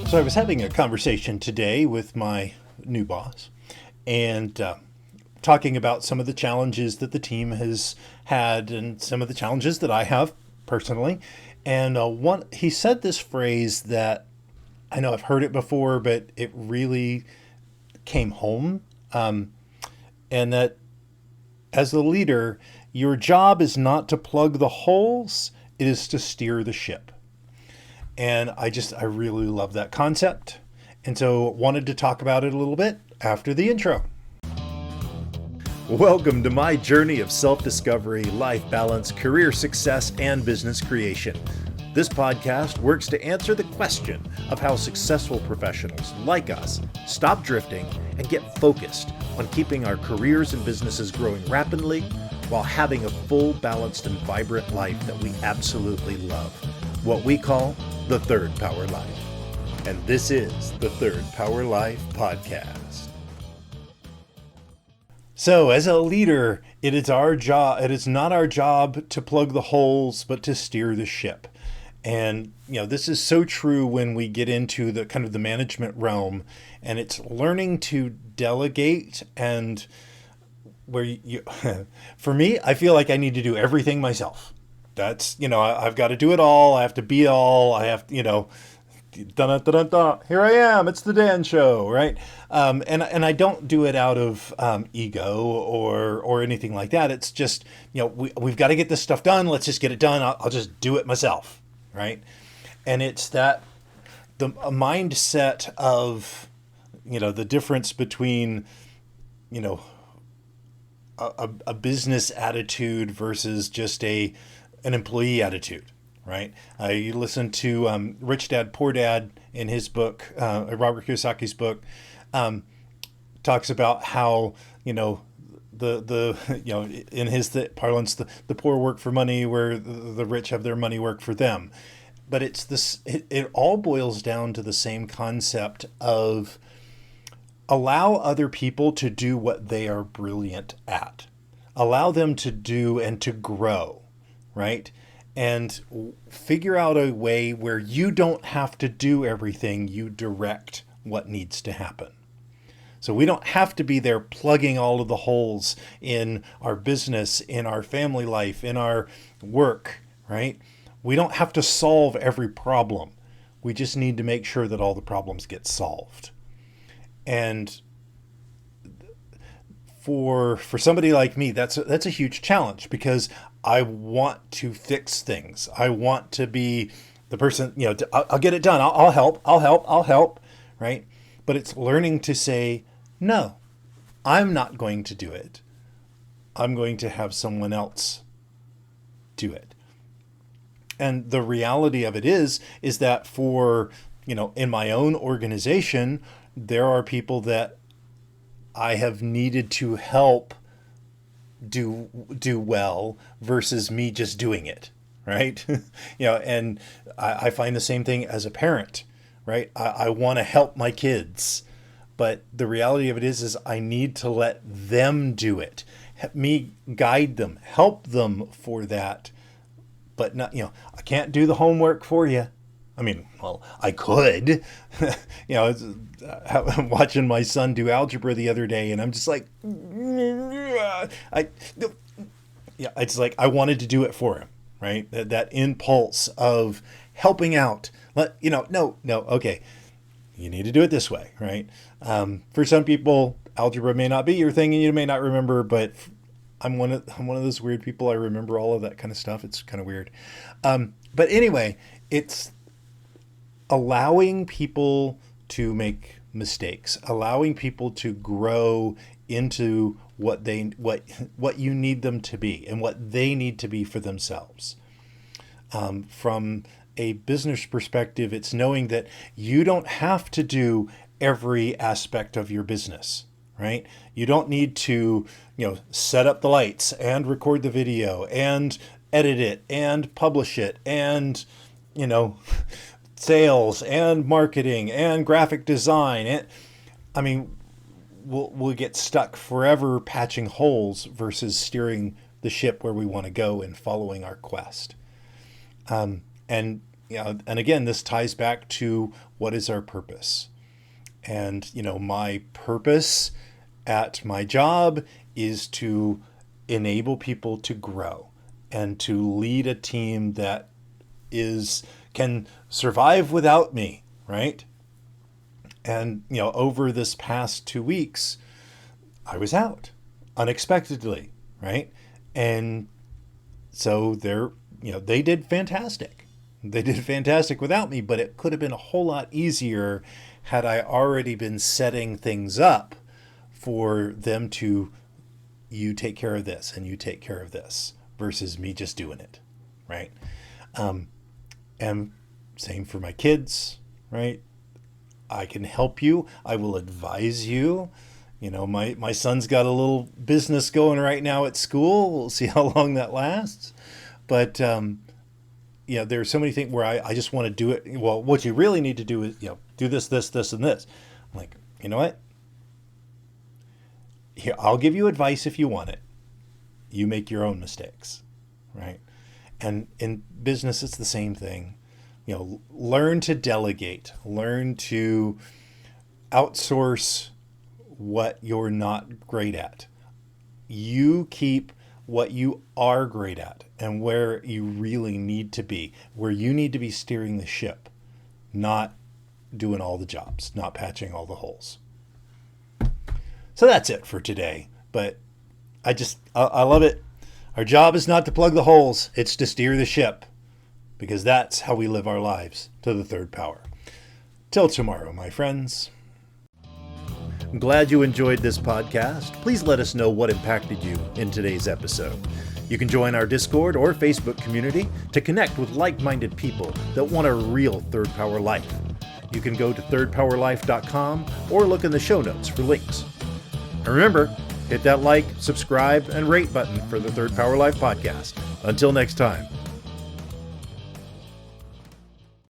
So I was having a conversation today with my new boss and talking about some of the challenges that the team has had and some of the challenges that I have personally. And he said this phrase that I know I've heard it before, but it really came home. And that as the leader, your job is not to plug the holes, it is to steer the ship. And I really love that concept. And so wanted to talk about it a little bit after the intro. Welcome to my journey of self-discovery, life balance, career success, and business creation. This podcast works to answer the question of how successful professionals like us stop drifting and get focused on keeping our careers and businesses growing rapidly while having a full, balanced, and vibrant life that we absolutely love. What we call the Third Power Life. And this is the Third Power Life podcast. So as a leader, it is not our job to plug the holes, but to steer the ship. And, this is so true when we get into the kind of the management realm, and it's learning to delegate. And for me, I feel like I need to do everything myself. That's, I've got to do it all. I have to be all. I have, dun, dun, dun, dun, here I am. It's the Dan Show, right? And I don't do it out of ego or anything like that. It's just, we've got to get this stuff done. Let's just get it done. I'll just do it myself, right? And it's that a mindset of, the difference between, a business attitude versus just an employee attitude, right? You listen to Rich Dad, Poor Dad in his book, Robert Kiyosaki's book, talks about how, in his parlance, the poor work for money where the rich have their money work for them. But it's this, it all boils down to the same concept of allow other people to do what they are brilliant at. Allow them to do and to grow. Right? And figure out a way where you don't have to do everything, you direct what needs to happen. So we don't have to be there plugging all of the holes in our business, in our family life, in our work, right? We don't have to solve every problem. We just need to make sure that all the problems get solved. And for somebody like me, that's a huge challenge because I want to fix things. I want to be the person, I'll get it done. I'll help, right? But it's learning to say, no, I'm not going to do it. I'm going to have someone else do it. And the reality of it is that for, in my own organization, there are people that I have needed to help do well versus me just doing it, right? And I find the same thing as a parent, right? I want to help my kids, but the reality of it is I need to let them do it, me guide them, help them for that, but not, I can't do the homework for you. I mean, well, I could, I'm watching my son do algebra the other day and I'm just like, it's like, I wanted to do it for him, right? That impulse of helping out, okay, you need to do it this way, right? For some people, algebra may not be your thing and you may not remember, but I'm one of those weird people. I remember all of that kind of stuff. It's kind of weird. But anyway, it's allowing people to make mistakes, allowing people to grow into what you need them to be and what they need to be for themselves. From a business perspective, it's knowing that you don't have to do every aspect of your business, right? You don't need to, set up the lights and record the video and edit it and publish it and, sales and marketing and graphic design. We'll get stuck forever patching holes versus steering the ship where we want to go and following our quest. And and again, this ties back to what is our purpose. And, my purpose at my job is to enable people to grow and to lead a team that can survive without me, right? And, over this past 2 weeks, I was out unexpectedly, right? And so they did fantastic. They did fantastic without me, but it could have been a whole lot easier had I already been setting things up for them to, you take care of this and you take care of this versus me just doing it, right? And same for my kids, right? I can help you. I will advise you. My son's got a little business going right now at school. We'll see how long that lasts. But, there's so many things where I just want to do it. Well, what you really need to do is, do this, this, this, and this. I'm like, you know what? Here, I'll give you advice if you want it. You make your own mistakes, right? And in business, it's the same thing. Learn to delegate. Learn to outsource what you're not great at. You keep what you are great at and where you really need to be, where you need to be steering the ship, not doing all the jobs, not patching all the holes. So that's it for today. But I love it. Our job is not to plug the holes. It's to steer the ship, because that's how we live our lives to the third power. Till tomorrow, my friends. I'm glad you enjoyed this podcast. Please let us know what impacted you in today's episode. You can join our Discord or Facebook community to connect with like-minded people that want a real third power life. You can go to thirdpowerlife.com or look in the show notes for links. And remember, hit that like, subscribe, and rate button for the Third Power Life podcast. Until next time.